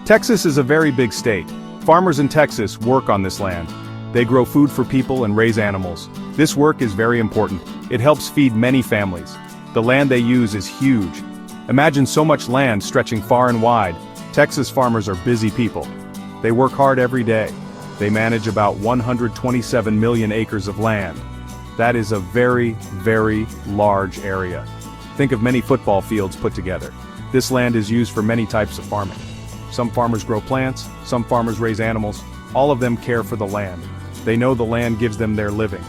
Texas is a very big state. Farmers in Texas work on this land. They grow food for people and raise animals. This work is very important. It helps feed many families. The land they use is huge. Imagine so much land stretching far and wide. Texas farmers are busy people. They work hard every day. They manage about 127 million acres of land. That is a very, very large area. Think of many football fields put together. This land is used for many types of farming. Some farmers grow plants, some farmers raise animals. All of them care for the land. They know the land gives them their living.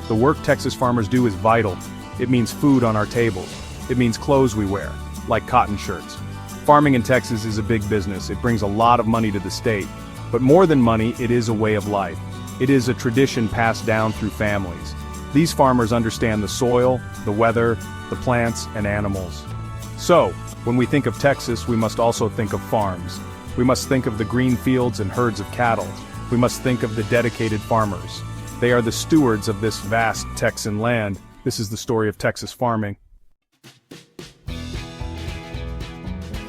The work Texas farmers do is vital. It means food on our tables. It means clothes we wear, like cotton shirts. Farming in Texas is a big business. It brings a lot of money to the state. But more than money, it is a way of life. It is a tradition passed down through families. These farmers understand the soil, the weather, the plants, and animals. So, when we think of Texas, we must also think of farms. We must think of the green fields and herds of cattle. We must think of the dedicated farmers. They are the stewards of this vast Texan land. This is the story of Texas farming.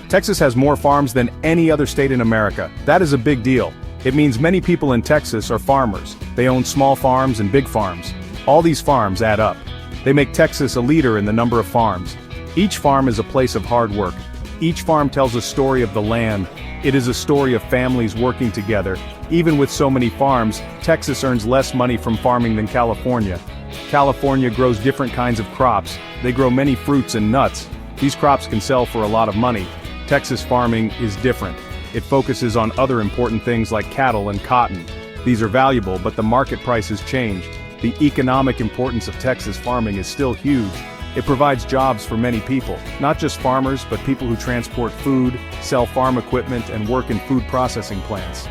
Texas has more farms than any other state in America. That is a big deal. It means many people in Texas are farmers. They own small farms and big farms. All these farms add up. They make Texas a leader in the number of farms. Each farm is a place of hard work. Each farm tells a story of the land. It is a story of families working together. Even with so many farms, Texas earns less money from farming than California. California grows different kinds of crops. They grow many fruits and nuts. These crops can sell for a lot of money. Texas farming is different. It focuses on other important things like cattle and cotton. These are valuable, but the market prices change. The economic importance of Texas farming is still huge. It provides jobs for many people, not just farmers, but people who transport food, sell farm equipment, and work in food processing plants.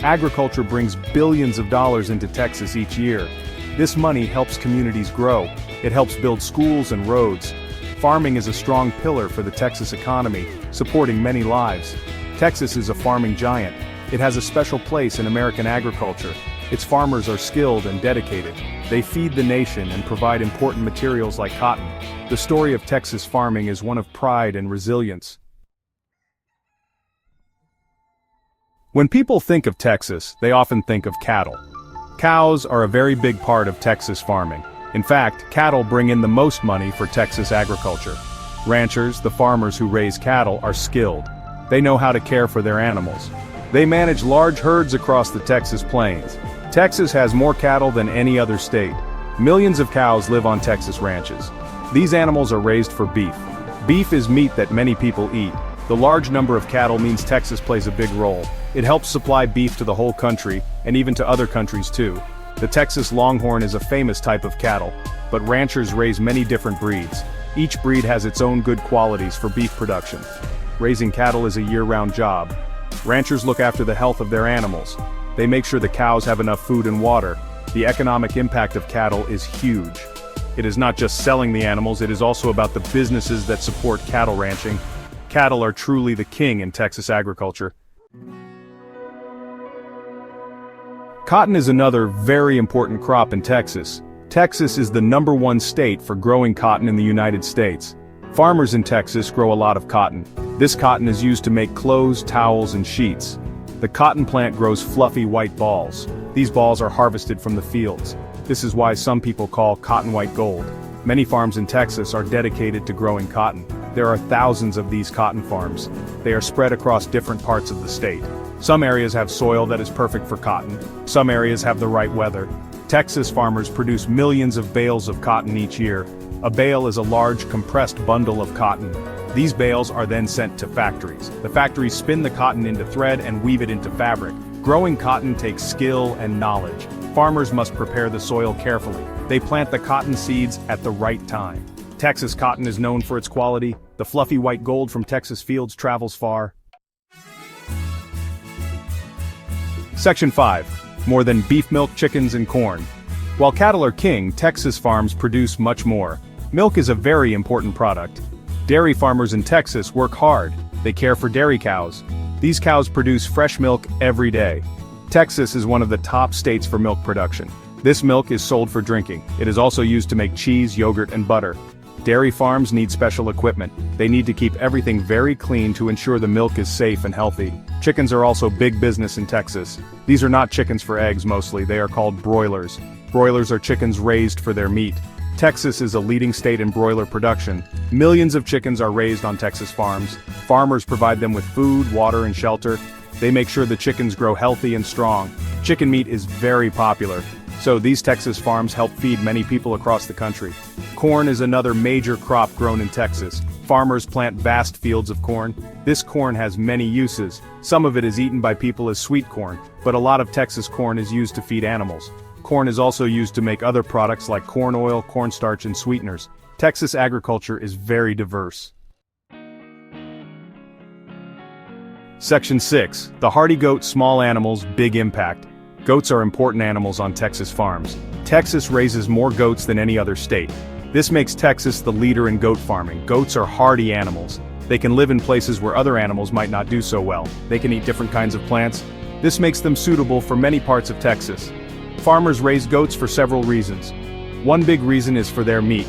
Agriculture brings billions of dollars into Texas each year. This money helps communities grow. It helps build schools and roads. Farming is a strong pillar for the Texas economy, supporting many lives. Texas is a farming giant. It has a special place in American agriculture. Its farmers are skilled and dedicated. They feed the nation and provide important materials like cotton. The story of Texas farming is one of pride and resilience. When people think of Texas, they often think of cattle. Cows are a very big part of Texas farming. In fact, cattle bring in the most money for Texas agriculture. Ranchers, the farmers who raise cattle, are skilled. They know how to care for their animals. They manage large herds across the Texas plains. Texas has more cattle than any other state. Millions of cows live on Texas ranches. These animals are raised for beef. Beef is meat that many people eat. The large number of cattle means Texas plays a big role. It helps supply beef to the whole country, and even to other countries too. The Texas Longhorn is a famous type of cattle, but ranchers raise many different breeds. Each breed has its own good qualities for beef production. Raising cattle is a year-round job. Ranchers look after the health of their animals. They make sure the cows have enough food and water. The economic impact of cattle is huge. It is not just selling the animals, it is also about the businesses that support cattle ranching. Cattle are truly the king in Texas agriculture. Cotton is another very important crop in Texas. Texas is the #1 state for growing cotton in the United States. Farmers in Texas grow a lot of cotton. This cotton is used to make clothes, towels, and sheets. The cotton plant grows fluffy white balls. These balls are harvested from the fields. This is why some people call cotton white gold. Many farms in Texas are dedicated to growing cotton. There are thousands of these cotton farms. They are spread across different parts of the state. Some areas have soil that is perfect for cotton. Some areas have the right weather. Texas farmers produce millions of bales of cotton each year. A bale is a large compressed bundle of cotton. These bales are then sent to factories. The factories spin the cotton into thread and weave it into fabric. Growing cotton takes skill and knowledge. Farmers must prepare the soil carefully. They plant the cotton seeds at the right time. Texas cotton is known for its quality. The fluffy white gold from Texas fields travels far. Section 5. More than beef milk, chickens, and corn. While cattle are king, Texas farms produce much more. Milk is a very important product. Dairy farmers in Texas work hard. They care for dairy cows. These cows produce fresh milk every day. Texas is one of the top states for milk production. This milk is sold for drinking. It is also used to make cheese, yogurt, and butter. Dairy farms need special equipment. They need to keep everything very clean to ensure the milk is safe and healthy. Chickens are also big business in Texas. These are not chickens for eggs mostly, they are called broilers. Broilers are chickens raised for their meat. Texas is a leading state in broiler production. Millions of chickens are raised on Texas farms. Farmers provide them with food, water, and shelter. They make sure the chickens grow healthy and strong. Chicken meat is very popular, so these Texas farms help feed many people across the country. Corn is another major crop grown in Texas. Farmers plant vast fields of corn. This corn has many uses. Some of it is eaten by people as sweet corn, but a lot of Texas corn is used to feed animals. Corn is also used to make other products like corn oil, cornstarch, and sweeteners. Texas agriculture is very diverse. Section 6. The hardy goat, small animals, big impact. Goats are important animals on Texas farms. Texas raises more goats than any other state. This makes Texas the leader in goat farming. Goats are hardy animals. They can live in places where other animals might not do so well. They can eat different kinds of plants. This makes them suitable for many parts of Texas. Farmers raise goats for several reasons. One big reason is for their meat.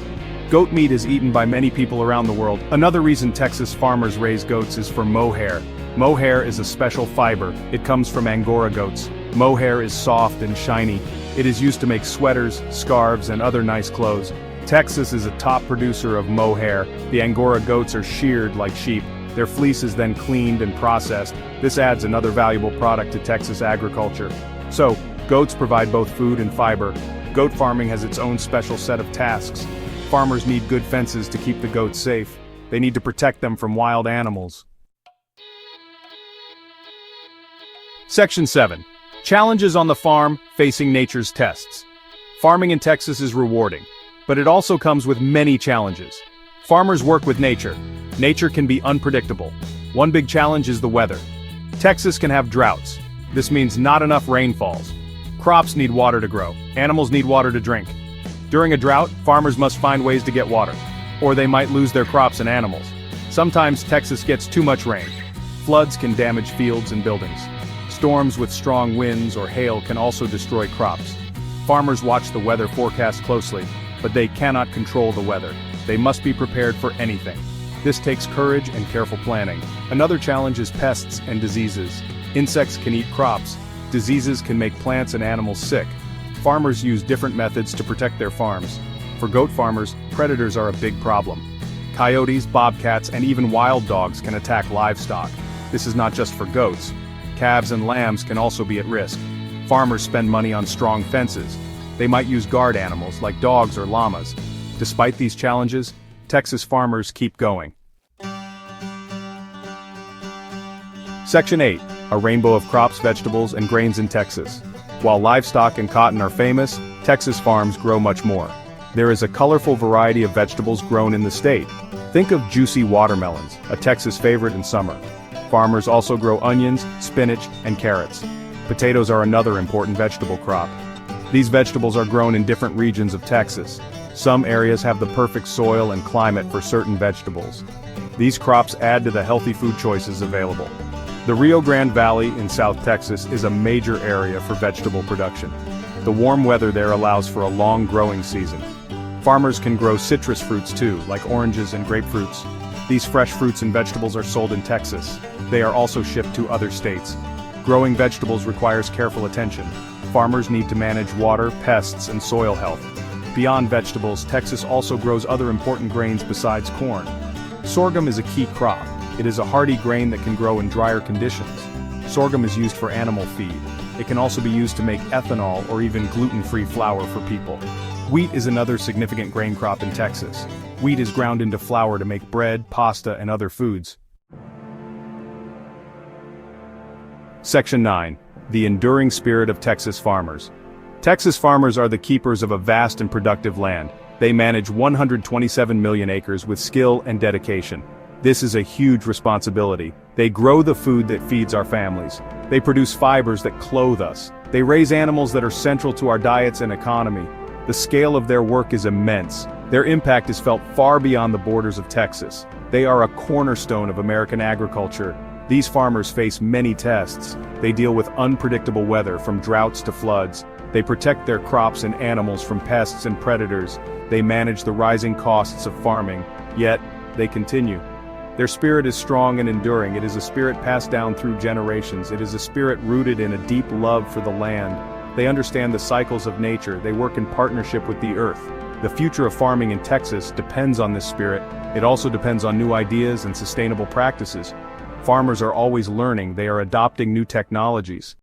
Goat meat is eaten by many people around the world. Another reason Texas farmers raise goats is for mohair. Mohair is a special fiber. It comes from Angora goats. Mohair is soft and shiny. It is used to make sweaters, scarves, and other nice clothes. Texas is a top producer of mohair. The Angora goats are sheared like sheep. Their fleece is then cleaned and processed. This adds another valuable product to Texas agriculture. So, goats provide both food and fiber. Goat farming has its own special set of tasks. Farmers need good fences to keep the goats safe. They need to protect them from wild animals. Section 7. Challenges on the farm, facing nature's tests. Farming in Texas is rewarding, but it also comes with many challenges. Farmers work with nature. Nature can be unpredictable. One big challenge is the weather. Texas can have droughts. This means not enough rain falls. Crops need water to grow. Animals need water to drink. During a drought, farmers must find ways to get water, or they might lose their crops and animals. Sometimes Texas gets too much rain. Floods can damage fields and buildings. Storms with strong winds or hail can also destroy crops. Farmers watch the weather forecast closely, but they cannot control the weather. They must be prepared for anything. This takes courage and careful planning. Another challenge is pests and diseases. Insects can eat crops. Diseases can make plants and animals sick. Farmers use different methods to protect their farms. For goat farmers, predators are a big problem. Coyotes, bobcats, and even wild dogs can attack livestock. This is not just for goats. Calves and lambs can also be at risk. Farmers spend money on strong fences. They might use guard animals like dogs or llamas. Despite these challenges, Texas farmers keep going. Section 8. A rainbow of crops, vegetables, and grains in Texas. While livestock and cotton are famous, Texas farms grow much more. There is a colorful variety of vegetables grown in the state. Think of juicy watermelons, a Texas favorite in summer. Farmers also grow onions, spinach, and carrots. Potatoes are another important vegetable crop. These vegetables are grown in different regions of Texas. Some areas have the perfect soil and climate for certain vegetables. These crops add to the healthy food choices available. The Rio Grande Valley in South Texas is a major area for vegetable production. The warm weather there allows for a long growing season. Farmers can grow citrus fruits too, like oranges and grapefruits. These fresh fruits and vegetables are sold in Texas. They are also shipped to other states. Growing vegetables requires careful attention. Farmers need to manage water, pests, and soil health. Beyond vegetables, Texas also grows other important grains besides corn. Sorghum is a key crop. It is a hardy grain that can grow in drier conditions. Sorghum is used for animal feed. It can also be used to make ethanol or even gluten-free flour for people. Wheat is another significant grain crop in Texas. Wheat is ground into flour to make bread, pasta, and other foods. Section 9. The enduring spirit of Texas farmers. Texas farmers are the keepers of a vast and productive land. They manage 127 million acres with skill and dedication. This is a huge responsibility. They grow the food that feeds our families. They produce fibers that clothe us. They raise animals that are central to our diets and economy. The scale of their work is immense. Their impact is felt far beyond the borders of Texas. They are a cornerstone of American agriculture. These farmers face many tests. They deal with unpredictable weather, from droughts to floods. They protect their crops and animals from pests and predators. They manage the rising costs of farming, yet they continue. Their spirit is strong and enduring. It is a spirit passed down through generations. It is a spirit rooted in a deep love for the land. They understand the cycles of nature. They work in partnership with the earth. The future of farming in Texas depends on this spirit. It also depends on new ideas and sustainable practices. Farmers are always learning. They are adopting new technologies.